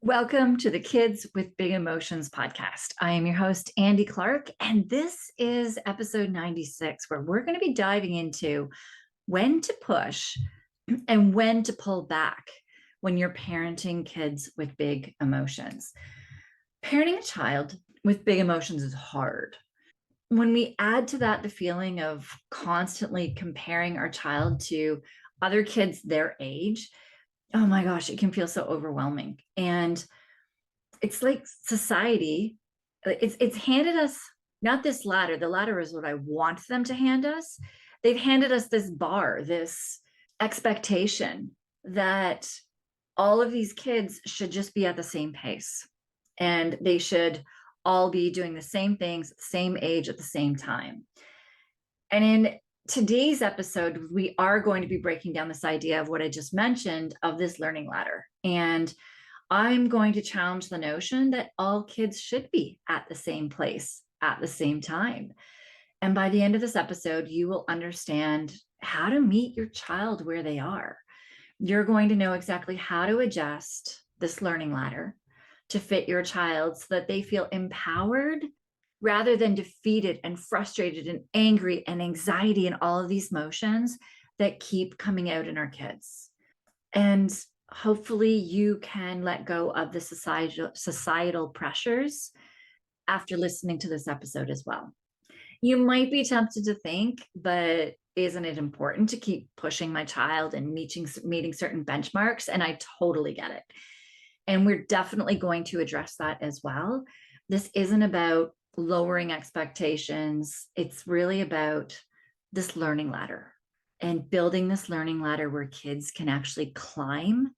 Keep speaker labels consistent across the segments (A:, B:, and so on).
A: Welcome to the Kids with Big Emotions podcast. I am your host, Andi Clark, and this is episode 96, where we're going to be diving into when to push and when to pull back when you're parenting kids with big emotions. Parenting a child with big emotions is hard. When we add to that the feeling of constantly comparing our child to other kids their age, oh my gosh, it can feel so overwhelming. And it's like society, it's handed us not this ladder. The ladder is what I want them to hand us. They've handed us this bar, this expectation that all of these kids should just be at the same pace and they should all be doing the same things at the same age at the same time. And in today's episode, we are going to be breaking down this idea of what I just mentioned of this learning ladder. And I'm going to challenge the notion that all kids should be at the same place at the same time. And by the end of this episode, you will understand how to meet your child where they are. You're going to know exactly how to adjust this learning ladder to fit your child so that they feel empowered rather than defeated and frustrated and angry and anxiety and all of these emotions that keep coming out in our kids. And hopefully you can let go of the societal pressures after listening to this episode as well. You might be tempted to think, but isn't it important to keep pushing my child and meeting certain benchmarks? And I totally get it. And we're definitely going to address that as well. This isn't about lowering expectations. It's really about this learning ladder and building this learning ladder where kids can actually climb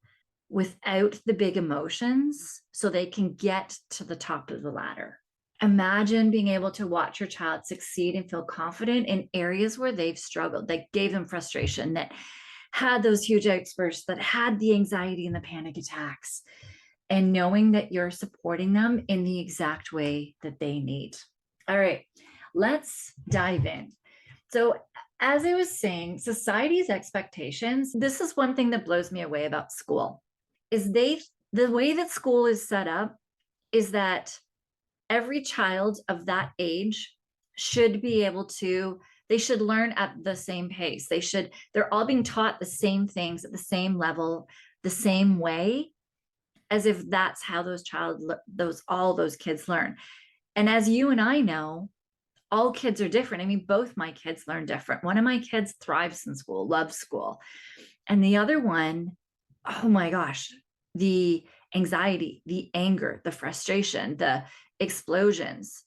A: without the big emotions so they can get to the top of the ladder. Imagine being able to watch your child succeed and feel confident in areas where they've struggled, that gave them frustration, that had those huge outbursts, that had the anxiety and the panic attacks, and knowing that you're supporting them in the exact way that they need. All right, let's dive in. So, as I was saying, society's expectations, this is one thing that blows me away about school, is the way that school is set up is that every child of that age should be able to, they should learn at the same pace. They're all being taught the same things at the same level, the same way, as if that's how all those kids learn. And as you and I know, all kids are different. I mean, both my kids learn different. One of my kids thrives in school, loves school. And the other one, oh my gosh, the anxiety, the anger, the frustration, the explosions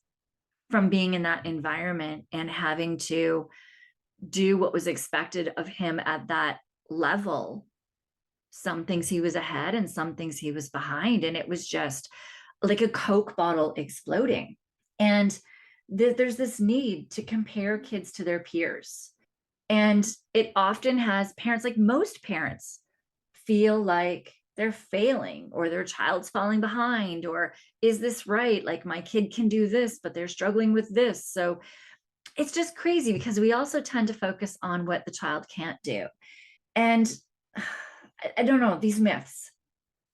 A: from being in that environment and having to do what was expected of him at that level. Some things he was ahead and some things he was behind. And it was just like a Coke bottle exploding. And there's this need to compare kids to their peers. And it often has parents, like most parents, feel like they're failing or their child's falling behind, or is this right? Like my kid can do this, but they're struggling with this. So it's just crazy because we also tend to focus on what the child can't do. And I don't know, these myths,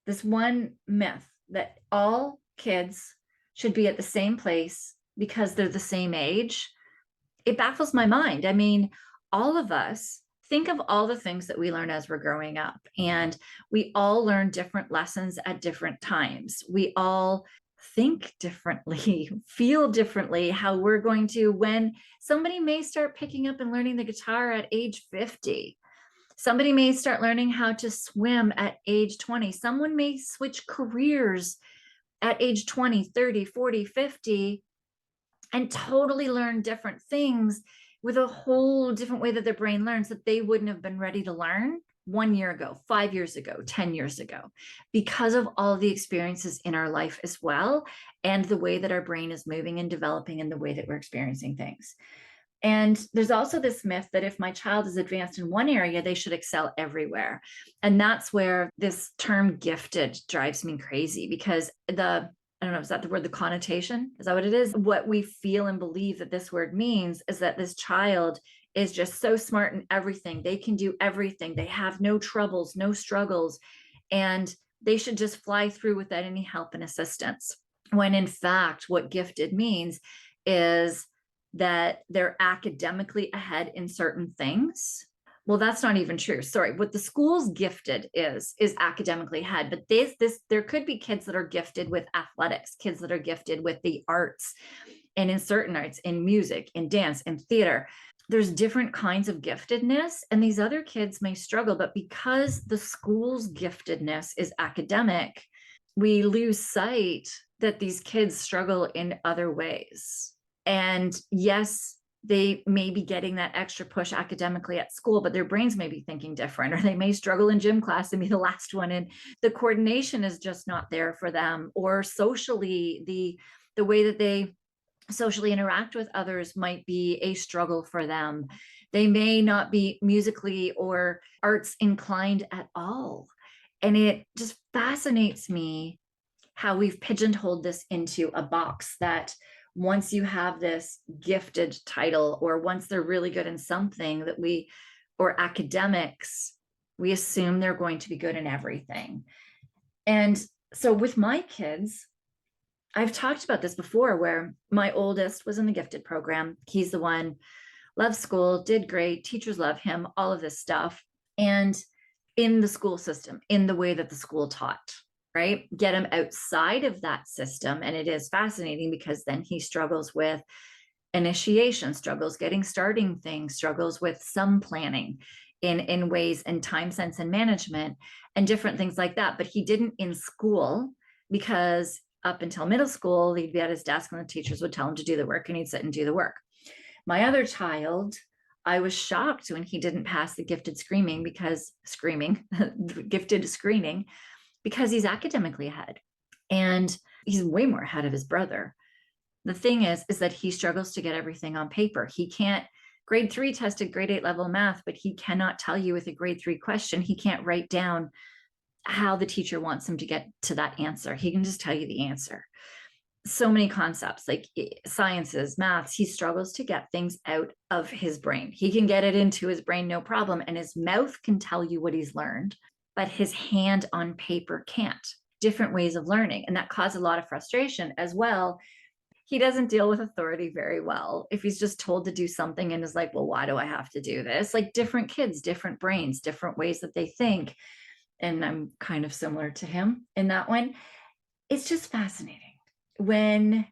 A: this one myth that all kids should be at the same place because they're the same age, it baffles my mind. I mean, all of us, think of all the things that we learn as we're growing up, and we all learn different lessons at different times. We all think differently, feel differently, how we're going to, when somebody may start picking up and learning the guitar at age 50. Somebody may start learning how to swim at age 20. Someone may switch careers at age 20, 30, 40, 50, and totally learn different things with a whole different way that their brain learns that they wouldn't have been ready to learn 1 year ago, 5 years ago, 10 years ago, because of all the experiences in our life as well, and the way that our brain is moving and developing and the way that we're experiencing things. And there's also this myth that if my child is advanced in one area, they should excel everywhere. And that's where this term gifted drives me crazy, because I don't know, is that the word, the connotation? Is that what it is? What we feel and believe that this word means is that this child is just so smart in everything. They can do everything. They have no troubles, no struggles. And they should just fly through without any help and assistance. When in fact, what gifted means is that they're academically ahead in certain things. Well, that's not even true. Sorry. What the school's gifted is academically ahead. But there could be kids that are gifted with athletics, kids that are gifted with the arts, and in certain arts, in music, in dance, in theater. There's different kinds of giftedness, and these other kids may struggle. But because the school's giftedness is academic, we lose sight that these kids struggle in other ways. And yes, they may be getting that extra push academically at school, but their brains may be thinking different, or they may struggle in gym class and be the last one. And the coordination is just not there for them, or socially, the way that they socially interact with others might be a struggle for them. They may not be musically or arts inclined at all. And it just fascinates me how we've pigeonholed this into a box that once you have this gifted title, or once they're really good in something or academics, we assume they're going to be good in everything. And so with my kids, I've talked about this before, where my oldest was in the gifted program. He's the one, loved school, did great, teachers love him, all of this stuff. And in the school system, in the way that the school taught, right? Get him outside of that system. And it is fascinating because then he struggles with initiation, struggles getting starting things, struggles with some planning in ways, and time sense and management and different things like that. But he didn't in school, because up until middle school, he'd be at his desk and the teachers would tell him to do the work and he'd sit and do the work. My other child, I was shocked when he didn't pass the gifted gifted screening, because he's academically ahead and he's way more ahead of his brother. The thing is that he struggles to get everything on paper. He can't, grade 3 tested grade 8 level math, but he cannot tell you with a grade 3 question. He can't write down how the teacher wants him to get to that answer. He can just tell you the answer. So many concepts like sciences, maths, he struggles to get things out of his brain. He can get it into his brain, no problem. And his mouth can tell you what he's learned, but his hand on paper can't. Different ways of learning. And that caused a lot of frustration as well. He doesn't deal with authority very well. If he's just told to do something and is like, well, why do I have to do this? Like different kids, different brains, different ways that they think. And I'm kind of similar to him in that one. It's just fascinating when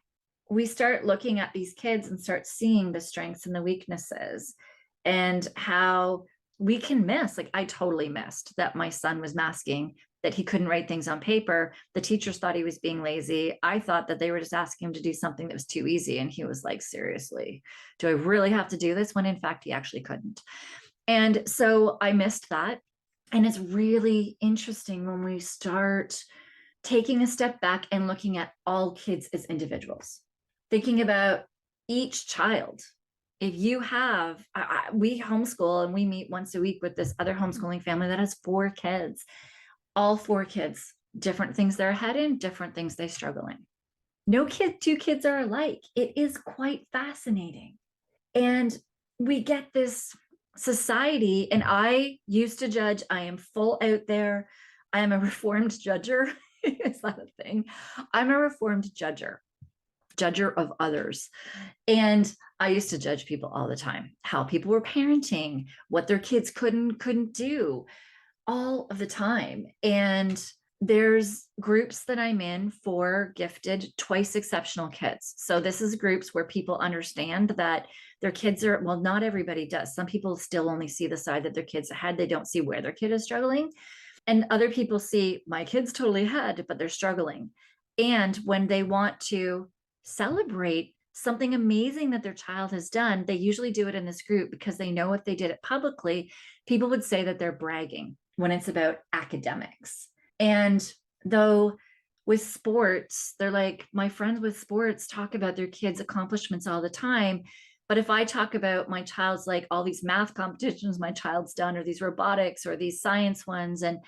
A: we start looking at these kids and start seeing the strengths and the weaknesses, and how we can miss. Like I totally missed that my son was masking, that he couldn't write things on paper. The teachers thought he was being lazy. I thought that they were just asking him to do something that was too easy. And he was like, seriously, do I really have to do this? When in fact, he actually couldn't. And so I missed that. And it's really interesting when we start taking a step back and looking at all kids as individuals, thinking about each child. If you have, we homeschool and we meet once a week with this other homeschooling family that has 4 kids, all 4 kids, different things they're ahead in, different things they struggle in. No 2 kids are alike. It is quite fascinating. And we get this society, and I used to judge. I am full out there. I am a reformed judger. Is that a thing? I'm a reformed judger of others. And I used to judge people all the time, how people were parenting, what their kids couldn't do, all of the time. And there's groups that I'm in for gifted, twice exceptional kids. So this is groups where people understand that their kids are, well, not everybody does. Some people still only see the side that their kid's ahead. They don't see where their kid is struggling. And other people see my kid's totally ahead, but they're struggling. And when they want to celebrate something amazing that their child has done, they usually do it in this group, because they know if they did it publicly, people would say that they're bragging when it's about academics. And though with sports, they're like, my friends with sports talk about their kids' accomplishments all the time. But if I talk about my child's, like all these math competitions my child's done, or these robotics or these science ones, and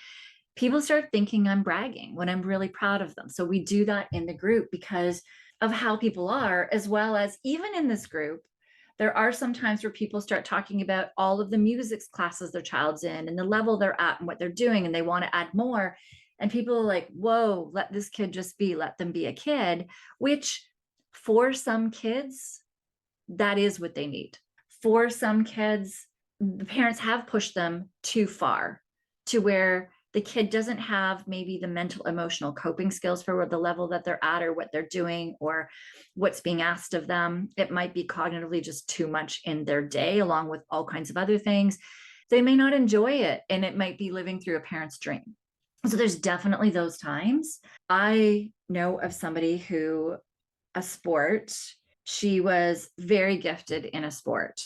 A: people start thinking I'm bragging when I'm really proud of them. So we do that in the group because of how people are, as well as even in this group, there are some times where people start talking about all of the music classes their child's in and the level they're at and what they're doing, and they want to add more. And people are like, whoa, let this kid just be, let them be a kid, which for some kids, that is what they need. For some kids, the parents have pushed them too far to where the kid doesn't have maybe the mental emotional coping skills for the level that they're at or what they're doing or what's being asked of them. It might be cognitively just too much in their day, along with all kinds of other things. They may not enjoy it, and it might be living through a parent's dream. So there's definitely those times. I know of somebody who, a sport, she was very gifted in a sport,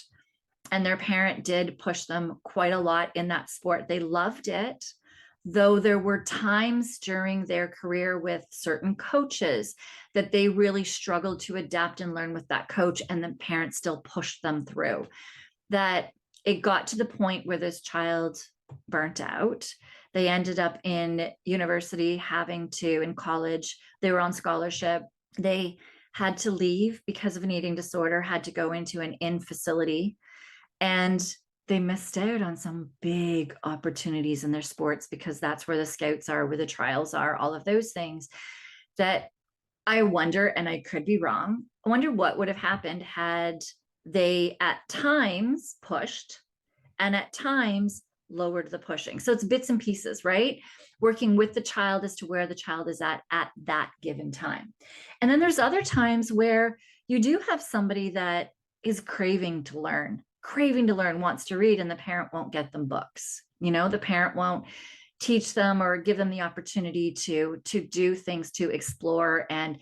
A: and their parent did push them quite a lot in that sport. They loved it, though there were times during their career with certain coaches that they really struggled to adapt and learn with that coach, and the parents still pushed them through. That it got to the point where this child burnt out. They ended up in university having to, in college, they were on scholarship. They had to leave because of an eating disorder, had to go into an in facility, and they missed out on some big opportunities in their sports because that's where the scouts are, where the trials are, all of those things. That I wonder, and I could be wrong, I wonder what would have happened had they at times pushed and at times lowered the pushing. So it's bits and pieces, right? Working with the child as to where the child is at that given time. And then there's other times where you do have somebody that is craving to learn, wants to read, and the parent won't get them books. The parent won't teach them or give them the opportunity to do things, to explore and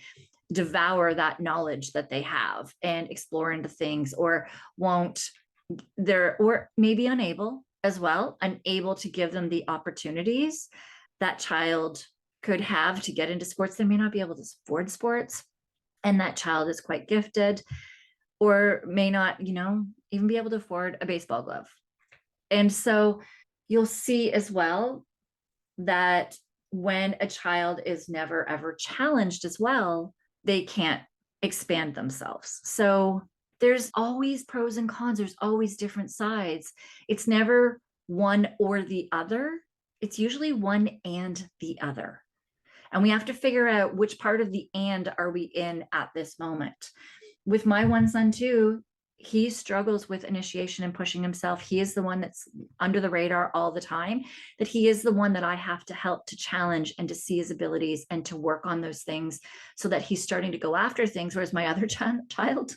A: devour that knowledge that they have and explore into things, or won't, or maybe unable as well, unable to give them the opportunities that child could have to get into sports. They may not be able to afford sports, and that child is quite gifted, or may not, even be able to afford a baseball glove. And so you'll see as well that when a child is never ever challenged as well, they can't expand themselves. So there's always pros and cons. There's always different sides. It's never one or the other. It's usually one and the other. And we have to figure out which part of the and are we in at this moment. With my one son too, he struggles with initiation and pushing himself. He is the one that's under the radar all the time, that he is the one that I have to help to challenge and to see his abilities and to work on those things so that he's starting to go after things. Whereas my other child,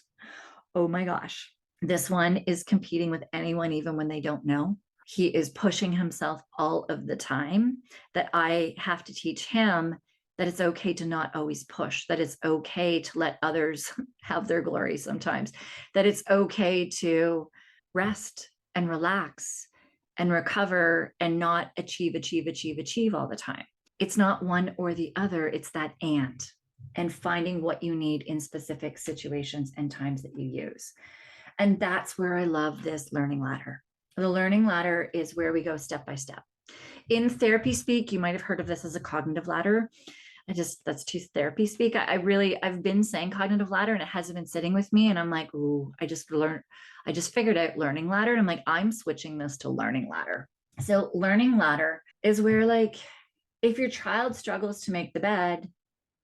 A: oh my gosh, this one is competing with anyone, even when they don't know. He is pushing himself all of the time, that I have to teach him that it's okay to not always push, that it's okay to let others have their glory sometimes, that it's okay to rest and relax and recover and not achieve all the time. It's not one or the other, it's that and finding what you need in specific situations and times that you use. And that's where I love this learning ladder. The learning ladder is where we go step by step. In therapy speak, you might have heard of this as a cognitive ladder. That's too therapy speak. I've been saying cognitive ladder and it hasn't been sitting with me. And I'm like, ooh, I just figured out learning ladder. And I'm like, I'm switching this to learning ladder. So learning ladder is where, like, if your child struggles to make the bed,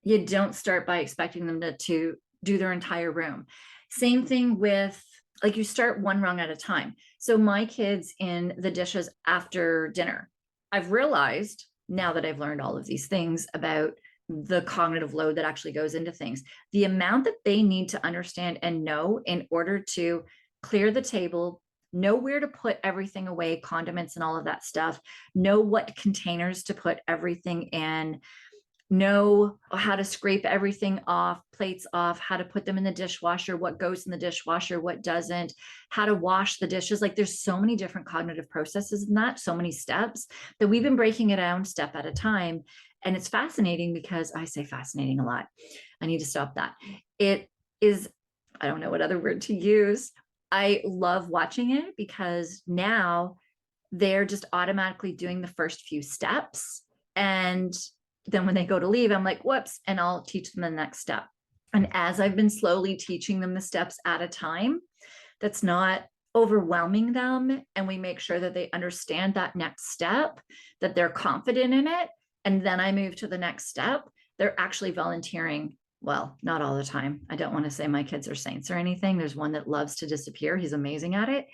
A: you don't start by expecting them to do their entire room. Same thing with, like, you start one rung at a time. So my kids in the dishes after dinner, I've realized now that I've learned all of these things about the cognitive load that actually goes into things, the amount that they need to understand and know in order to clear the table, know where to put everything away, condiments and all of that stuff, know what containers to put everything in, know how to scrape everything off, plates off, how to put them in the dishwasher, what goes in the dishwasher, what doesn't, how to wash the dishes. Like, there's so many different cognitive processes in that, so many steps, that we've been breaking it down step at a time. And it's fascinating, because I say fascinating a lot. I need to stop that. It is, I don't know what other word to use. I love watching it because now they're just automatically doing the first few steps. And then when they go to leave, I'm like, whoops, and I'll teach them the next step. And as I've been slowly teaching them the steps at a time, that's not overwhelming them, and we make sure that they understand that next step, that they're confident in it, and then I move to the next step, they're actually volunteering. Well, not all the time. I don't want to say my kids are saints or anything. There's one that loves to disappear. He's amazing at it.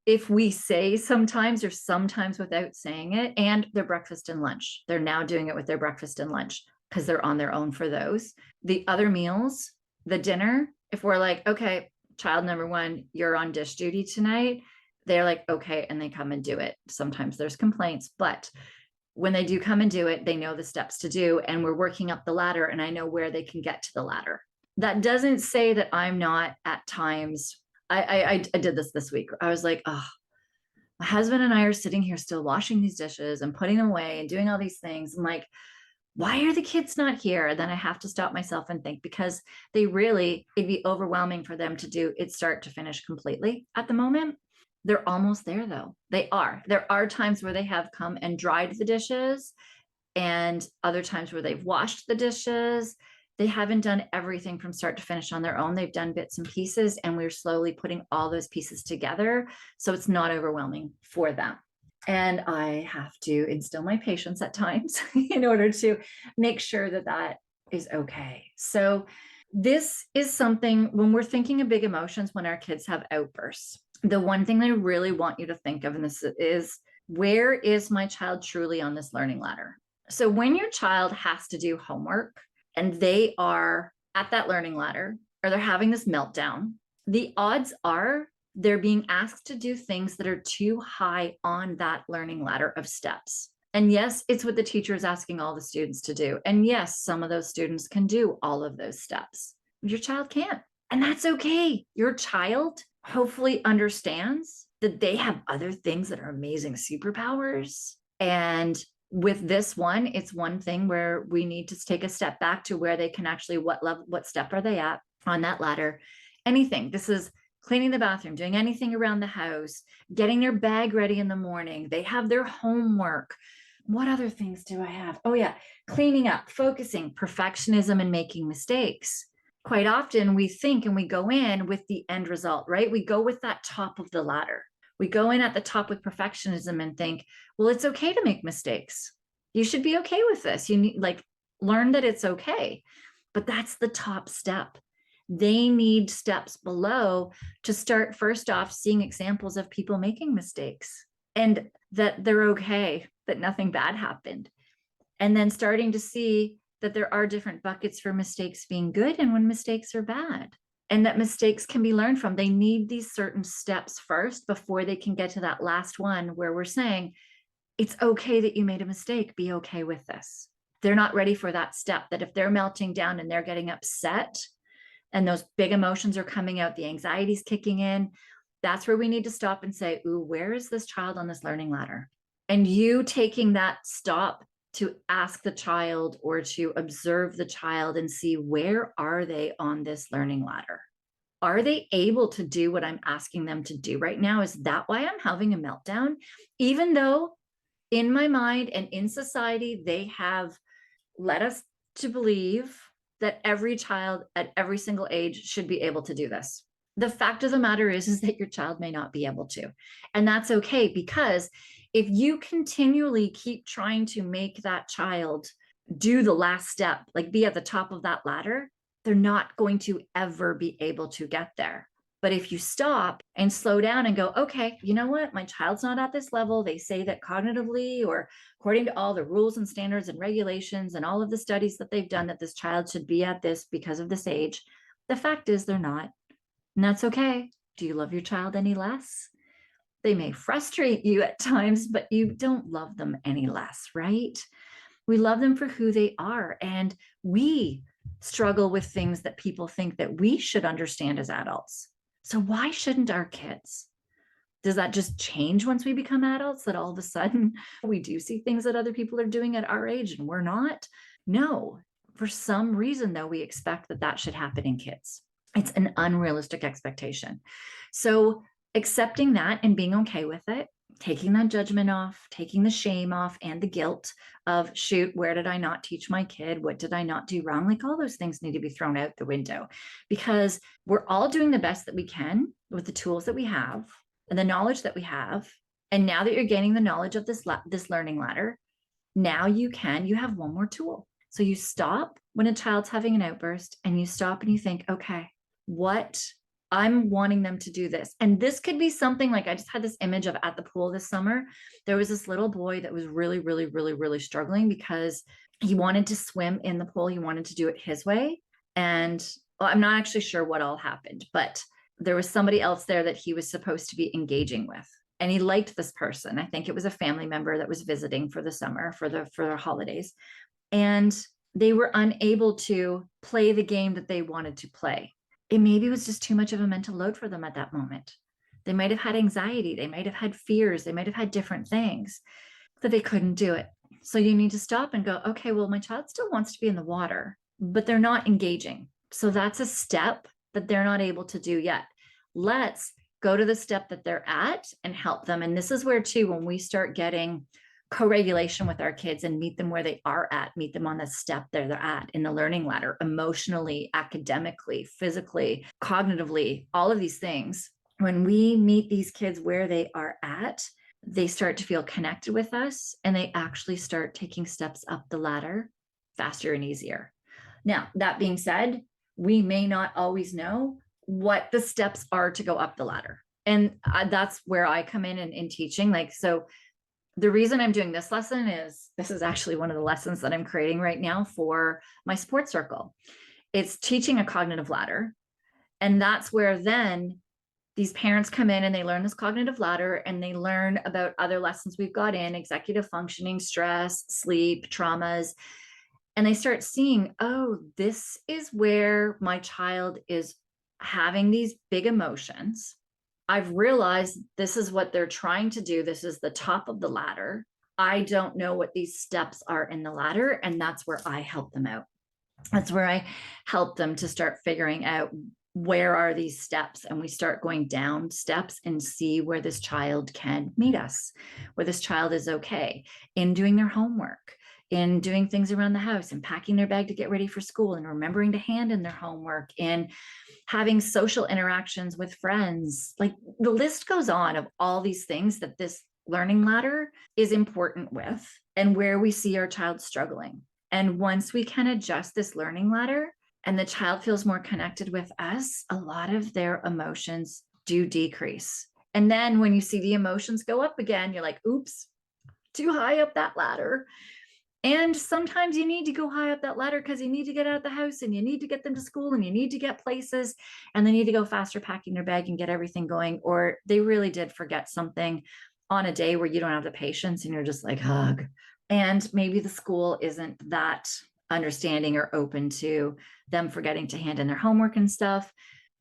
A: If we say sometimes or sometimes without saying it, and their breakfast and lunch, they're now doing it with their breakfast and lunch because they're on their own for those. The other meals, the dinner, if we're like, okay, child number one, you're on dish duty tonight, they're like, okay, and they come and do it. Sometimes there's complaints, but when they do come and do it, they know the steps to do, and we're working up the ladder, and I know where they can get to the ladder. That doesn't say that I'm not at times. I did this week. I was like, oh, my husband and I are sitting here still washing these dishes and putting them away and doing all these things. I'm like, why are the kids not here? And then I have to stop myself and think, because it'd be overwhelming for them to do it start to finish completely at the moment. They're almost there though. They are. There are times where they have come and dried the dishes, and other times where they've washed the dishes. They haven't done everything from start to finish on their own. They've done bits and pieces, and we're slowly putting all those pieces together so it's not overwhelming for them. And I have to instill my patience at times in order to make sure that that is okay. So this is something when we're thinking of big emotions, when our kids have outbursts, the one thing that I really want you to think of, and this is, where is my child truly on this learning ladder? So when your child has to do homework and they are at that learning ladder, or they're having this meltdown, the odds are they're being asked to do things that are too high on that learning ladder of steps. And yes, it's what the teacher is asking all the students to do. And yes, some of those students can do all of those steps. Your child can't. And that's okay. Your child hopefully understands that they have other things that are amazing superpowers. And with this one, it's one thing where we need to take a step back to where they can actually, what level, what step are they at on that ladder? Anything. This is cleaning the bathroom, doing anything around the house, getting their bag ready in the morning. They have their homework. What other things do I have? Oh yeah, cleaning up, focusing, perfectionism, and making mistakes. Quite often we think and we go in with the end result, right? We go with that top of the ladder. We go in at the top with perfectionism and think, well, it's okay to make mistakes. You should be okay with this. You need, like, learn that it's okay. But that's the top step. They need steps below to start first off seeing examples of people making mistakes and that they're okay, that nothing bad happened. And then starting to see that there are different buckets for mistakes being good and when mistakes are bad, and that mistakes can be learned from. They need these certain steps first before they can get to that last one where we're saying, it's okay that you made a mistake. Be okay with this. They're not ready for that step, that if they're melting down and they're getting upset and those big emotions are coming out, the anxiety's kicking in, that's where we need to stop and say, ooh, where is this child on this learning ladder? And you taking that stop to ask the child or to observe the child and see, where are they on this learning ladder? Are they able to do what I'm asking them to do right now? Is that why I'm having a meltdown? Even though in my mind and in society, they have led us to believe that every child at every single age should be able to do this. The fact of the matter is that your child may not be able to. And that's okay, because if you continually keep trying to make that child do the last step, like be at the top of that ladder, they're not going to ever be able to get there. But if you stop and slow down and go, okay, you know what? My child's not at this level. They say that cognitively, or according to all the rules and standards and regulations and all of the studies that they've done, that this child should be at this because of this age. The fact is they're not. And that's okay. Do you love your child any less? They may frustrate you at times, but you don't love them any less, right? We love them for who they are. And we struggle with things that people think that we should understand as adults. So why shouldn't our kids? Does that just change once we become adults, that all of a sudden we do see things that other people are doing at our age and we're not? No. For some reason, though, we expect that that should happen in kids. It's an unrealistic expectation. So accepting that and being okay with it, taking that judgment off, taking the shame off and the guilt of, shoot, where did I not teach my kid? What did I not do wrong? Like, all those things need to be thrown out the window, because we're all doing the best that we can with the tools that we have and the knowledge that we have. And now that you're gaining the knowledge of this learning ladder, Now you have one more tool. So you stop when a child's having an outburst and you stop and you think, okay, what I'm wanting them to do this. And this could be something like I just had this image of at the pool this summer. There was this little boy that was really, really, really, really struggling because he wanted to swim in the pool. He wanted to do it his way. And well, I'm not actually sure what all happened, but there was somebody else there that he was supposed to be engaging with. And he liked this person. I think it was a family member that was visiting for the summer for the holidays. And they were unable to play the game that they wanted to play. It maybe was just too much of a mental load for them at that moment. They might have had anxiety. They might have had fears. They might have had different things that they couldn't do it. So you need to stop and go, okay, well, my child still wants to be in the water, but they're not engaging. So that's a step that they're not able to do yet. Let's go to the step that they're at and help them. And this is where, too, when we start getting co-regulation with our kids and meet them where they are at, meet them on the step they're at in the learning ladder, emotionally, academically, physically, cognitively, all of these things. When we meet these kids where they are at, they start to feel connected with us and they actually start taking steps up the ladder faster and easier. Now, that being said, we may not always know what the steps are to go up the ladder. And that's where I come in teaching. Like, so the reason I'm doing this lesson is this is actually one of the lessons that I'm creating right now for my sports circle. It's teaching a cognitive ladder. And that's where then these parents come in and they learn this cognitive ladder and they learn about other lessons we've got in executive functioning, stress, sleep, traumas. And they start seeing, oh, this is where my child is having these big emotions. I've realized this is what they're trying to do. This is the top of the ladder. I don't know what these steps are in the ladder. And that's where I help them out. That's where I help them to start figuring out where are these steps, and we start going down steps and see where this child can meet us, where this child is okay in doing their homework, in doing things around the house and packing their bag to get ready for school and remembering to hand in their homework and having social interactions with friends. Like the list goes on of all these things that this learning ladder is important with and where we see our child struggling. And once we can adjust this learning ladder and the child feels more connected with us, a lot of their emotions do decrease. And then when you see the emotions go up again, you're like, oops, too high up that ladder. And sometimes you need to go high up that ladder because you need to get out of the house and you need to get them to school and you need to get places and they need to go faster packing their bag and get everything going. Or they really did forget something on a day where you don't have the patience and you're just like, hug. And maybe the school isn't that understanding or open to them forgetting to hand in their homework and stuff.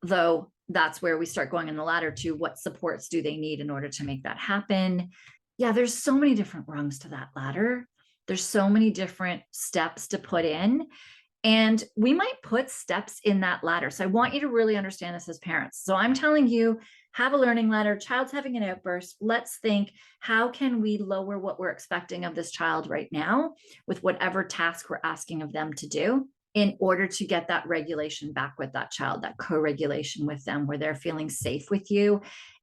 A: Though that's where we start going in the ladder to what supports do they need in order to make that happen. Yeah, there's so many different rungs to that ladder. There's so many different steps to put in. And we might put steps in that ladder. So I want you to really understand this as parents. So I'm telling you, have a learning ladder, child's having an outburst. Let's think, how can we lower what we're expecting of this child right now with whatever task we're asking of them to do in order to get that regulation back with that child, that co-regulation with them where they're feeling safe with you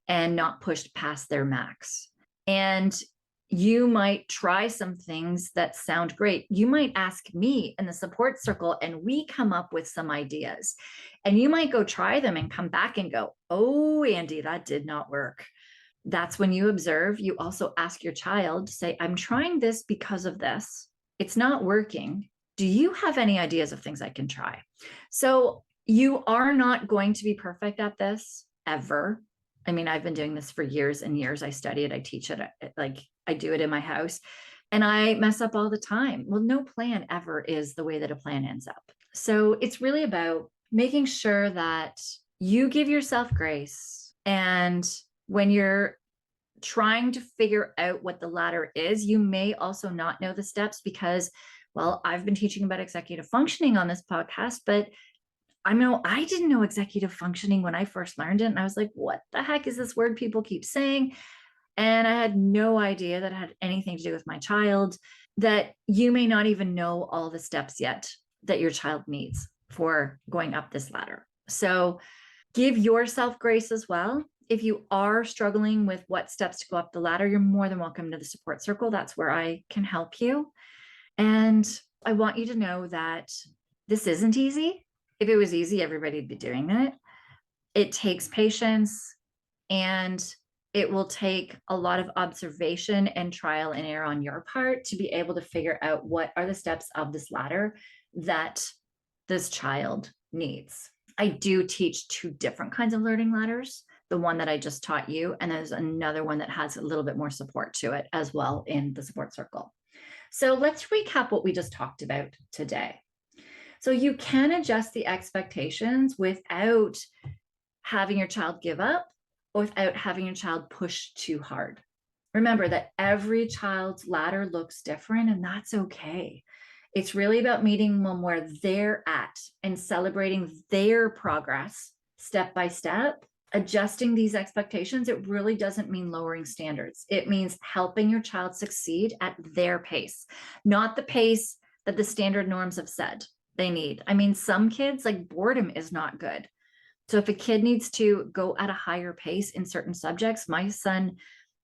A: and not pushed past their max. And you might try some things that sound great. You might ask me in the support circle and we come up with some ideas. And you might go try them and come back and go, oh, Andi, that did not work. That's when you observe. You also ask your child to say, I'm trying this because of this. It's not working. Do you have any ideas of things I can try? So you are not going to be perfect at this ever. I mean, I've been doing this for years and years. I study it. I teach it. Like I do it in my house and I mess up all the time. Well, no plan ever is the way that a plan ends up. So it's really about making sure that you give yourself grace. And when you're trying to figure out what the ladder is, you may also not know the steps because, well, I've been teaching about executive functioning on this podcast, but I didn't know executive functioning when I first learned it. And I was like, what the heck is this word people keep saying? And I had no idea that it had anything to do with my child, that you may not even know all the steps yet that your child needs for going up this ladder. So give yourself grace as well. If you are struggling with what steps to go up the ladder, you're more than welcome to the support circle. That's where I can help you. And I want you to know that this isn't easy. If it was easy, everybody'd be doing it. It takes patience, and it will take a lot of observation and trial and error on your part to be able to figure out what are the steps of this ladder that this child needs. I do teach two different kinds of learning ladders. The one that I just taught you, and there's another one that has a little bit more support to it as well in the support circle. So let's recap what we just talked about today. So you can adjust the expectations without having your child give up or without having your child push too hard. Remember that every child's ladder looks different, and that's okay. It's really about meeting them where they're at and celebrating their progress step by step. Adjusting these expectations, it really doesn't mean lowering standards. It means helping your child succeed at their pace, not the pace that the standard norms have said they need. I mean, some kids, like, boredom is not good. So if a kid needs to go at a higher pace in certain subjects, my son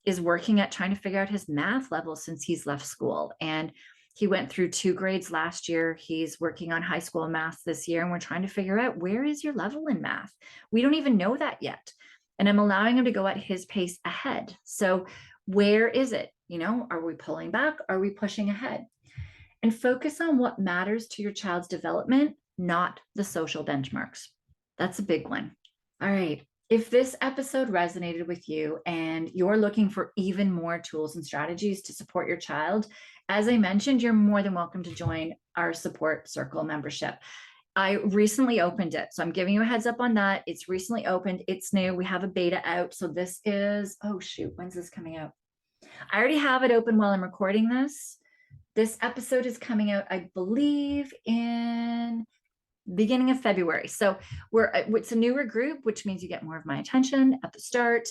A: is working at trying to figure out his math level since he's left school. And he went through 2 grades last year. He's working on high school math this year. And we're trying to figure out, where is your level in math? We don't even know that yet. And I'm allowing him to go at his pace ahead. So where is it? Are we pulling back? Are we pushing ahead? And focus on what matters to your child's development, not the social benchmarks. That's a big one. All right. If this episode resonated with you and you're looking for even more tools and strategies to support your child, as I mentioned, you're more than welcome to join our support circle membership. I recently opened it, so I'm giving you a heads up on that. It's recently opened. It's new. We have a beta out. So this is, oh shoot, when's this coming out? I already have it open while I'm recording this. This episode is coming out, I believe, in beginning of February. So it's a newer group, which means you get more of my attention at the start.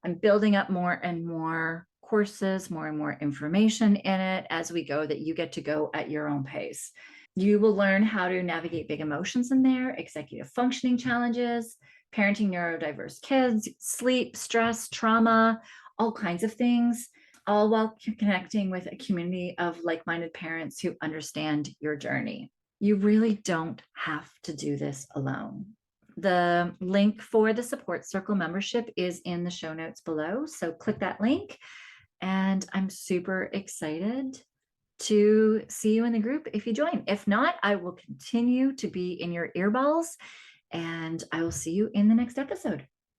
A: I'm building up more and more courses, more and more information in it as we go, that you get to go at your own pace. You will learn how to navigate big emotions in there, executive functioning challenges, parenting neurodiverse kids, sleep, stress, trauma, all kinds of things, all while connecting with a community of like-minded parents who understand your journey. You really don't have to do this alone. The link for the support circle membership is in the show notes below. So click that link, and I'm super excited to see you in the group if you join. If not, I will continue to be in your earballs, and I will see you in the next episode.